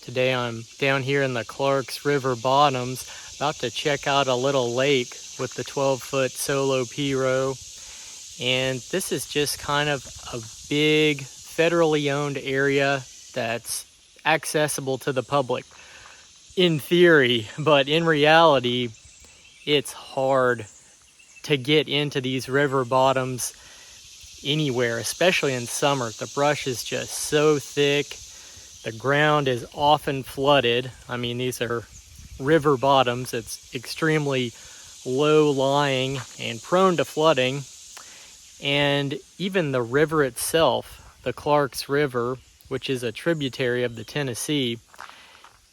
Today I'm down here in the Clarks River bottoms, about to check out a little lake with the 12-foot solo P-row. And this is just kind of a big federally owned area that's accessible to the public in theory, but in reality, it's hard to get into these river bottoms anywhere, especially in summer. The brush is just so thick. The ground is often flooded. I mean, these are river bottoms. It's extremely low lying and prone to flooding. And even the river itself, the Clarks River, which is a tributary of the Tennessee,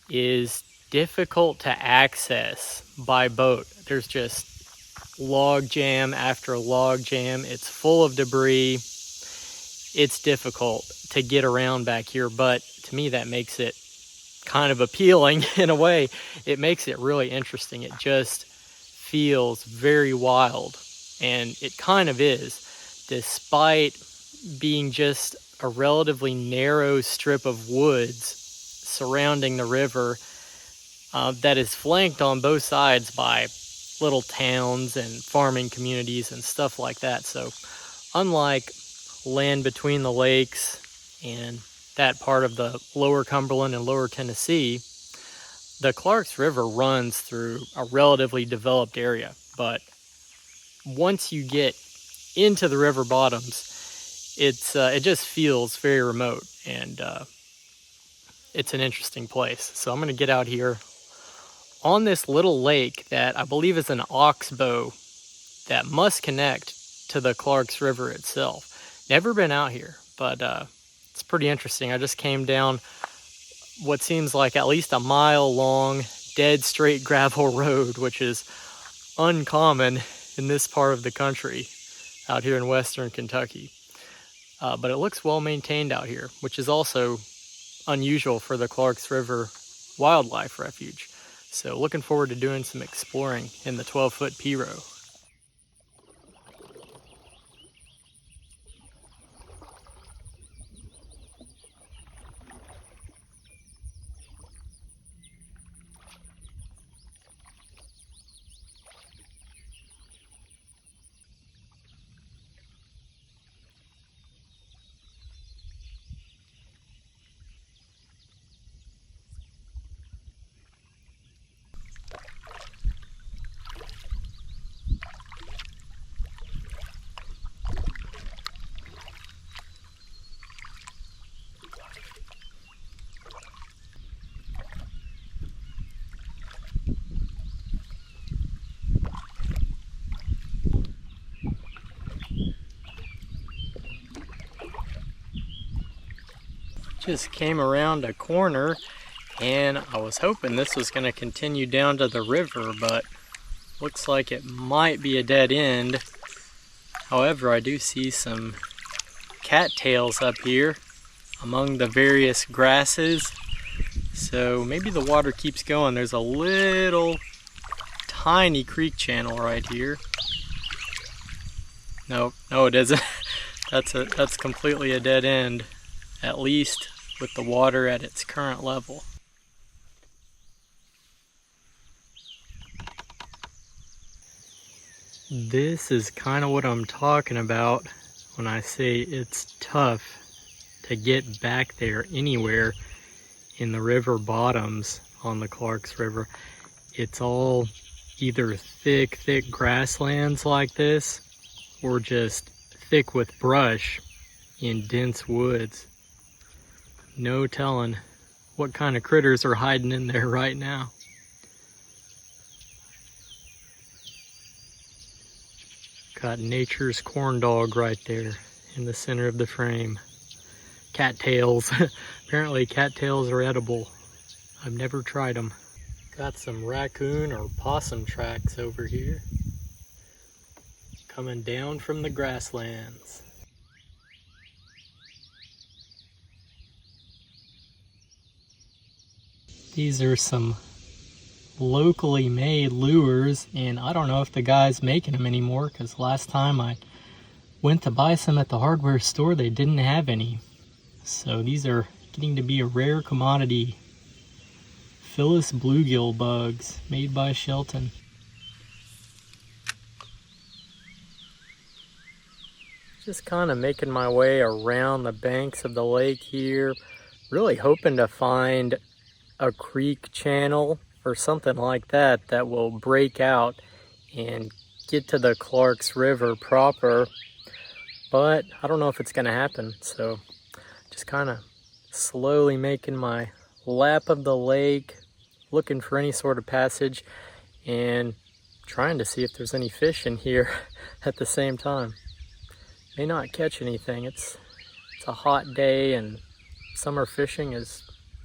is difficult to access by boat. There's just log jam after log jam. It's full of debris. It's difficult to get around back here, but to me that makes it kind of appealing in a way. It makes it really interesting. It just feels very wild, and it kind of is, despite being just a relatively narrow strip of woods surrounding the river that is flanked on both sides by little towns and farming communities and stuff like that. So unlike land between the lakes and that part of the lower Cumberland and lower Tennessee, the Clarks River runs through a relatively developed area. But once you get into the river bottoms, it just feels very remote, and it's an interesting place. So I'm going to get out here on this little lake that I believe is an oxbow that must connect to the Clarks River itself. Never been out here, but it's pretty interesting. I just came down what seems like at least a mile long, dead straight gravel road, which is uncommon in this part of the country out here in western Kentucky. But it looks well maintained out here, which is also unusual for the Clarks River Wildlife Refuge. So looking forward to doing some exploring in the 12-foot P-row. Just came around a corner, and I was hoping this was going to continue down to the river, but looks like it might be a dead end. However, I do see some cattails up here among the various grasses, so maybe the water keeps going. There's a little tiny creek channel right here. No, it isn't. That's completely a dead end, at least with the water at its current level. This is kind of what I'm talking about when I say it's tough to get back there anywhere in the river bottoms on the Clarks River. It's all either thick grasslands like this, or just thick with brush in dense woods. No telling what kind of critters are hiding in there right now. Got nature's corn dog right there in the center of the frame. Cattails. Apparently cattails are edible. I've never tried them. Got some raccoon or possum tracks over here, coming down from the grasslands. These are some locally made lures, and I don't know if the guy's making them anymore, because last time I went to buy some at the hardware store, they didn't have any. So these are getting to be a rare commodity Phyllis bluegill bugs made by Shelton. Just kind of making my way around the banks of the lake here, really hoping to find a creek channel or something like that that will break out and get to the Clarks River proper, but I don't know if it's going to happen. So just kind of slowly making my lap of the lake, looking for any sort of passage and trying to see if there's any fish in here at the same time. May not catch anything. It's a hot day and summer fishing is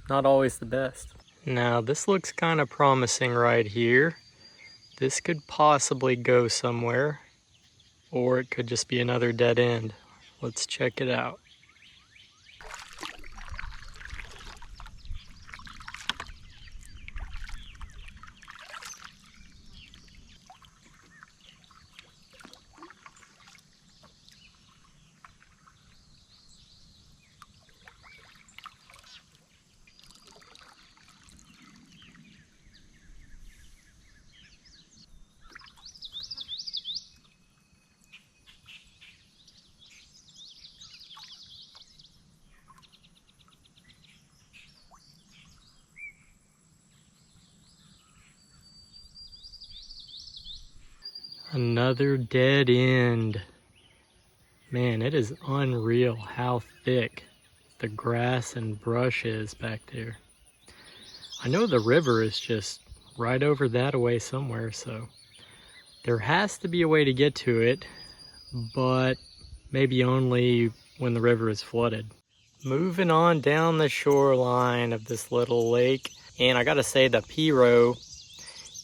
not always the best. Now this looks kind of promising right here. This could possibly go somewhere, or it could just be another dead end. Let's check it out. Another dead end. Man, it is unreal how thick the grass and brush is back there. I know the river is just right over that away somewhere, so there has to be a way to get to it, but maybe only when the river is flooded. Moving on down the shoreline of this little lake, and I gotta say the P-row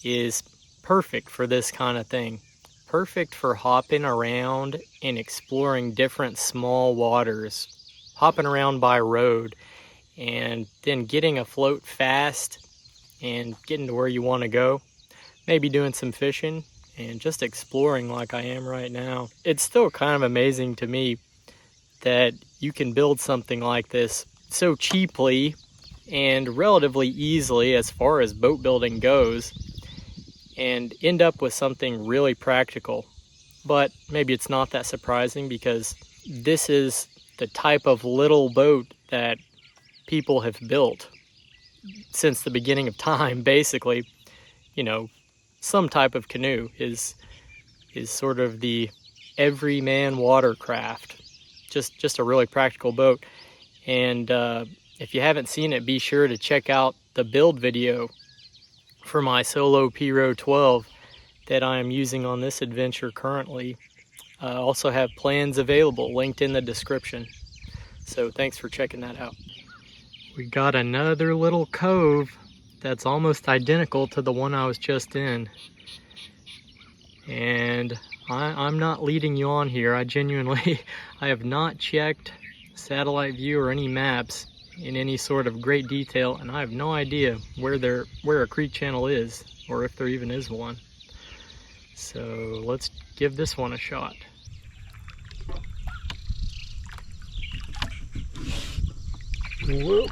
is perfect for this kind of thing. Perfect for hopping around and exploring different small waters, hopping around by road and then getting afloat fast and getting to where you want to go, maybe doing some fishing and just exploring like I am right now. It's still kind of amazing to me that you can build something like this so cheaply and relatively easily as far as boat building goes, and end up with something really practical. But maybe it's not that surprising because this is the type of little boat that people have built since the beginning of time, basically. You know, some type of canoe is sort of the everyman watercraft. Just a really practical boat. And if you haven't seen it, be sure to check out the build video for my solo P-row 12 that I am using on this adventure currently. I also have plans available linked in the description. So thanks for checking that out. We got another little cove that's almost identical to the one I was just in. And I'm not leading you on here. I genuinely, I have not checked satellite view or any maps in any sort of great detail, and I have no idea where a creek channel is, or if there even is one. So let's give this one a shot. Whoop.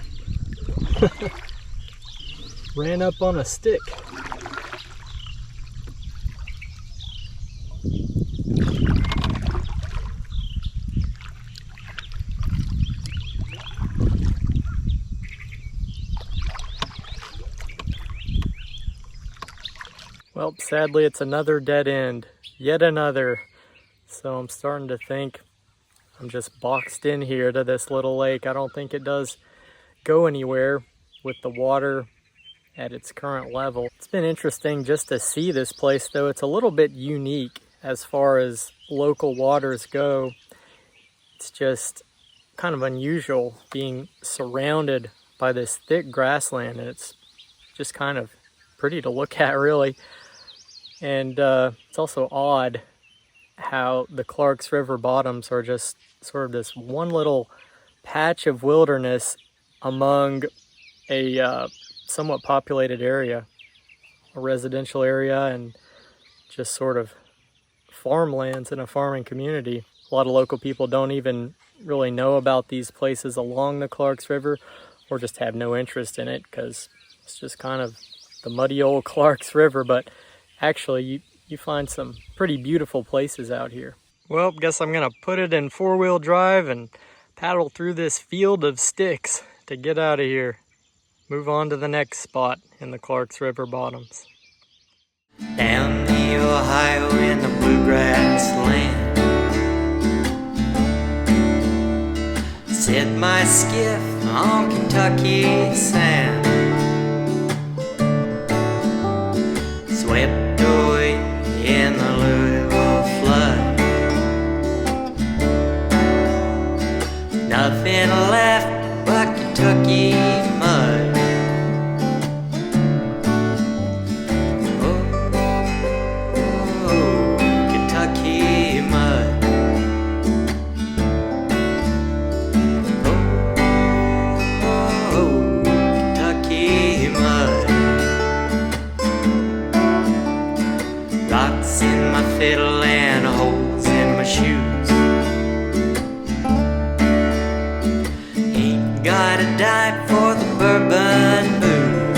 Ran up on a stick. Well, sadly, it's another dead end. Yet another. So I'm starting to think I'm just boxed in here to this little lake. I don't think it does go anywhere with the water at its current level. It's been interesting just to see this place, though. It's a little bit unique as far as local waters go. It's just kind of unusual being surrounded by this thick grassland, and it's just kind of pretty to look at, really. And it's also odd how the Clarks River bottoms are just sort of this one little patch of wilderness among a somewhat populated area, a residential area, and just sort of farmlands in a farming community. A lot of local people don't even really know about these places along the Clarks River, or just have no interest in it because It's just kind of the muddy old Clarks River, but actually you find some pretty beautiful places out here. Well, guess I'm gonna put it in 4-wheel drive and paddle through this field of sticks to get out of here. Move on to the next spot in the Clarks River bottoms. Down the Ohio in the bluegrass land, set my skiff on Kentucky sand, swept away in the Louisville flood, nothing left but Kentucky mud. Rocks in my fiddle and holes in my shoes. Ain't got a dime for the bourbon booze.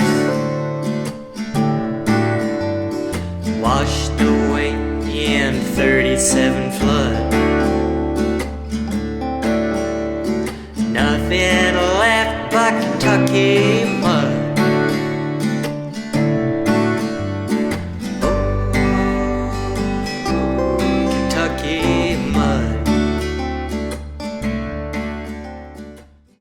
Washed away in 30